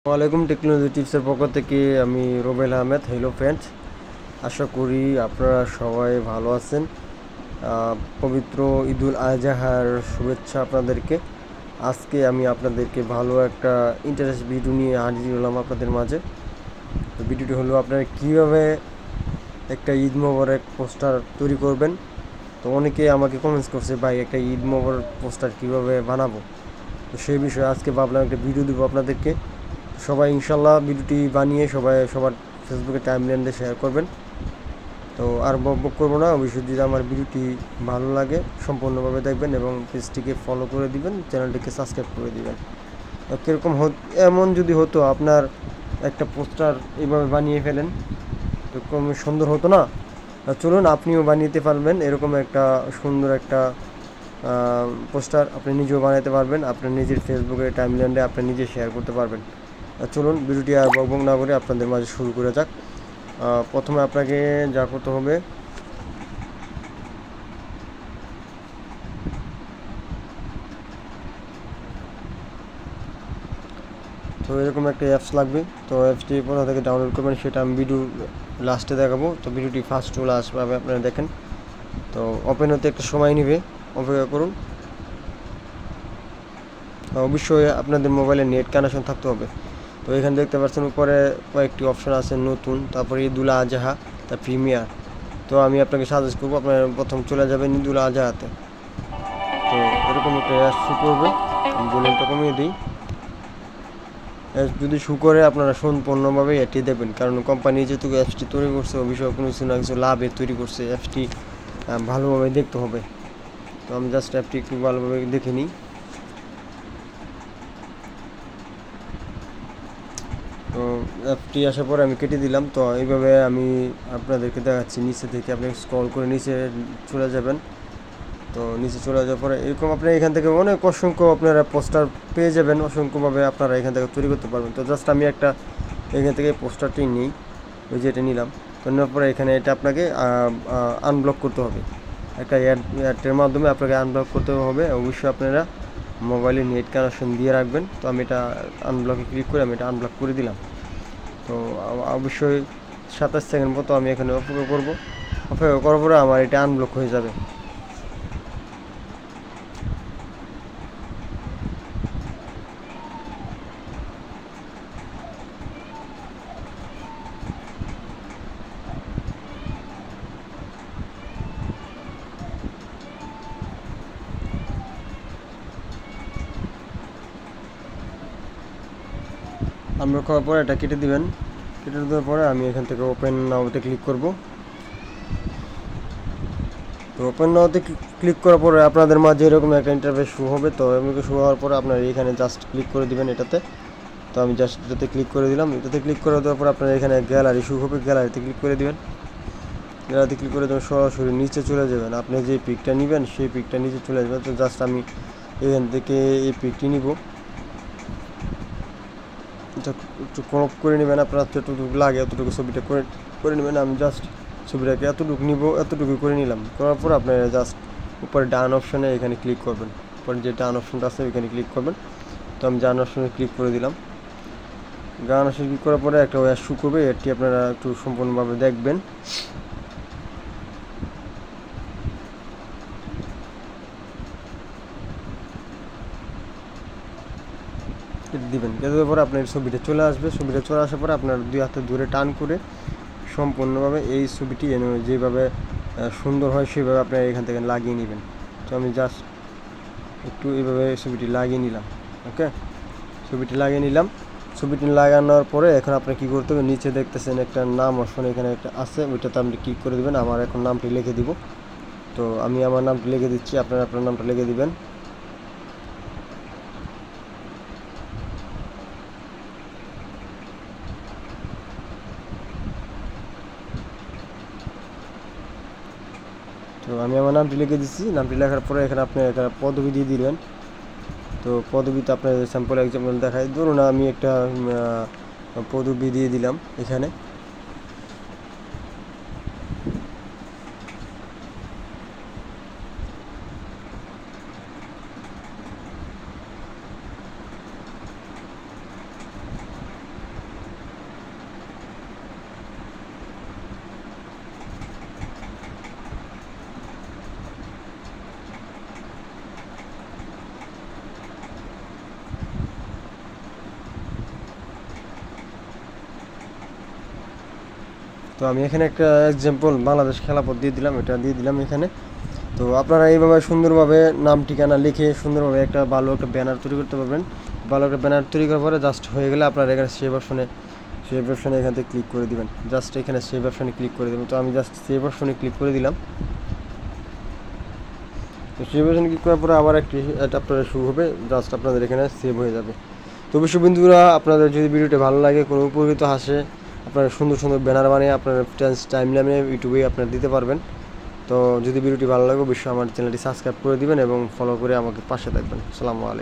ওয়ালাইকুম টেকনোলজি টিপসের পক্ষ থেকে আমি রুবেল আহমেদ। হ্যালো ফ্রেন্ডস, আশা করি আপনারা সবাই ভালো আছেন। পবিত্র ঈদুল আজহার শুভেচ্ছা আপনাদেরকে। আজকে আমি আপনাদেরকে ভালো একটা ইন্টারেস্ট ভিডিও নিয়ে হাজির হলাম আপনাদের মাঝে। তো ভিডিওটি হলো আপনারা কীভাবে একটা ঈদ মোবারক পোস্টার তৈরি করবেন। তো অনেকে আমাকে কমেন্টস করছে, ভাই একটা ঈদ মোবারক পোস্টার কীভাবে বানাবো। তো সেই বিষয়ে আজকে ভাবলাম একটা ভিডিও দেবো আপনাদেরকে। সবাই ইনশাল্লাহ ভিডিওটি বানিয়ে সবার ফেসবুকে টাইমলাইনে শেয়ার করবেন। তো আর বক করবো না, অবশ্যই যদি আমার ভিডিওটি ভালো লাগে সম্পূর্ণভাবে দেখবেন এবং পেজটিকে ফলো করে দিবেন, চ্যানেলটিকে সাবস্ক্রাইব করে দিবেন। কীরকম এমন যদি হতো আপনার একটা পোস্টার এইভাবে বানিয়ে ফেলেন, এরকম সুন্দর হতো না? চলুন আপনিও বানিয়ে পারবেন এরকম একটা সুন্দর একটা পোস্টার। আপনি নিজেও বানাতে পারবেন, আপনার নিজের ফেসবুকে টাইমলাইনে আপনি নিজে শেয়ার করতে পারবেন। চলুন ভিডিওটি আর বকবক না করে আপনাদের মাঝে শুরু করে যাক। প্রথমে আপনাকে যা করতে হবে, তো এরকম একটা অ্যাপস লাগবে। তো অ্যাপসটি কোথা থেকে ডাউনলোড করবেন সেটা আমি ভিডিও লাস্টে দেখাবো। তো ভিডিওটি ফার্স্ট টু লাস্ট ভাবে আপনারা দেখেন। তো ওপেন হতে একটা সময় নেবে, অপেক্ষা করুন। অবশ্যই আপনাদের মোবাইলে নেট কানেকশন থাকতে হবে। তো এখানে দেখতে পাচ্ছেন উপরে কয়েকটি অপশন আছে, নতুন, তারপরে ঈদুল আজহা, তার প্রিমিয়ার। তো আমি আপনাকে সাজেস্ট করবো আপনার প্রথম চলে যাবেন ঈদুল আজহাতে। তো এরকম একটা অ্যাড শু করবে, আমি ভলিউমটা কমিয়ে দিই। যদি শু করে আপনারা সম্পূর্ণভাবে এটি দেবেন, কারণ কোম্পানি যেহেতু অ্যাপসটি তৈরি করছে অবশ্যই কোনো কিছু না কিছু লাভে তৈরি করছে। অ্যাপসটি ভালোভাবে দেখতে হবে। তো আমি জাস্ট অ্যাপটি একটু ভালোভাবে দেখে নিই। তো অ্যাপটি আসার পরে আমি কেটে দিলাম। তো এইভাবে আমি আপনাদেরকে দেখাচ্ছি, নিচে থেকে আপনি স্ক্রল করে নিচে চলে যাবেন। তো নিচে চলে যাওয়ার পরে এরকম আপনি এখান থেকে অনেক অসংখ্য আপনারা পোস্টার পেয়ে যাবেন, অসংখ্যভাবে আপনারা এখান থেকে তৈরি করতে পারবেন। তো জাস্ট আমি একটা এখান থেকে পোস্টারটি নিই, ওই যে এটা নিলাম। তো নেওয়ার পরে এখানে এটা আপনাকে আনব্লক করতে হবে। একটা অ্যাডের মাধ্যমে আপনাকে আনব্লক করতে হবে। অবশ্যই আপনারা মোবাইলে নেট কানেকশন দিয়ে রাখবেন। তো আমি এটা আনব্লকে ক্লিক করে আমি এটা আনব্লক করে দিলাম। তো অবশ্যই 27 সেকেন্ড মতো আমি এখানে অপেক্ষা করবো। অপেক্ষা করার পরে আমার এটা আনব্লক হয়ে যাবে। আনব্লক করার পরে এটা কেটে দিবেন। কেটে দেওয়ার পরে আমি এখান থেকে ওপেন নাওতে ক্লিক করব। তো ওপেন নাওতে ক্লিক করার পরে আপনাদের মাঝে এরকম একটা ইন্টারফেস শো হবে। তো এমনি শো হওয়ার পরে আপনারা এখানে জাস্ট ক্লিক করে দিবেন এটাতে। তো আমি জাস্ট এটাতে ক্লিক করে দিলাম। এটাতে ক্লিক করে দেওয়ার পর আপনারা এখানে গ্যালারি শো হবে, গ্যালারিতে ক্লিক করে দিবেন। গ্যালারিতে ক্লিক করে দেবেন, সরাসরি নিচে চলে যাবেন। আপনি যে পিকটা নেবেন সেই পিকটা নিচে চলে যাবে। তো জাস্ট আমি এখান থেকে এই পিকটি নিব, এটা একটু ক্রপ করে নেবেন। আপনার যতটুকু লাগে এতটুকু ছবিটা করে নেবেন। আমি জাস্ট ছবিটাকে এতটুকু নিব, এতটুকু করে নিলাম। করার পর আপনারা জাস্ট উপরে ডান অপশানে এখানে ক্লিক করবেন। উপরে যে ডান অপশানটা আছে ওইখানে ক্লিক করবেন। তো আমি ডান অপশানে ক্লিক করে দিলাম। ডান অপশানে ক্লিক করার পরে একটা ওয়ার শু করবে, এটি আপনারা একটু সম্পূর্ণভাবে দেখবেন। দিবেন, দেওয়ার পরে আপনার ছবিটা চলে আসবে। ছবিটা চলে আসার পরে আপনার দুই হাতে ধরে টান করে সম্পূর্ণভাবে এই ছবিটি যেভাবে সুন্দর হয় সেভাবে আপনারা এখান থেকে লাগিয়ে নেবেন। তো আমি জাস্ট একটু এইভাবে ছবিটি লাগিয়ে নিলাম। ওকে, ছবিটি লাগিয়ে নিলাম। ছবিটি লাগানোর পরে এখন আপনি কী করতে হবে, নিচে দেখতেছেন একটা নাম অপশন এখানে একটা আছে, ওইটাতে আপনি ক্লিক করে দেবেন। আমার এখন নামটি লিখে দিব। তো আমি আমার নামটি লিখে দিচ্ছি, আপনারা আপনার নামটা লিখে দিবেন। তো আমি আমার নামটি লিখে দিচ্ছি। নামটি লেখার পরে এখানে আপনি এখানে পদবি দিয়ে দিলেন। তো পদবিতে আপনার স্যাম্পল এক্সাম্পল দেখায়, ধরুন আমি একটা পদবি দিয়ে দিলাম এখানে। তো আমি এখানে একটা এক্সাম্পল বাংলাদেশ খেলাপথ দিয়ে দিলাম, এটা দিয়ে দিলাম এখানে। তো আপনারা এইভাবে সুন্দরভাবে নাম ঠিকানা লিখে সুন্দরভাবে একটা ভালো একটা ব্যানার তৈরি করতে পারবেন। ভালো একটা ব্যানার তৈরি করার পরে জাস্ট হয়ে গেলে আপনারা এখানে সেভ অপশনে এখান থেকে ক্লিক করে দিবেন। জাস্ট এখানে সেভ অপশনে ক্লিক করে দেবেন। তো আমি জাস্ট সেভ অপশনে ক্লিক করে দিলাম। তো সেভ অপশনে ক্লিক করার পরে আবার একটি আপনারা শুরু হবে, জাস্ট আপনাদের এখানে সেভ হয়ে যাবে। তো অবশ্যই বন্ধুরা, আপনাদের যদি ভিডিওটি ভালো লাগে, কোনো উপকৃত আসে, আপনারা সুন্দর সুন্দর ব্যানার বানিয়ে আপনার টাইম লাইনে ইউটিউবে আপনারা দিতে পারবেন। তো যদি ভিডিওটি ভালো লাগে অবশ্যই আমার চ্যানেলটি সাবস্ক্রাইব করে দিবেন এবং ফলো করে আমাকে পাশে থাকবেন। আসসালামু আলাইকুম।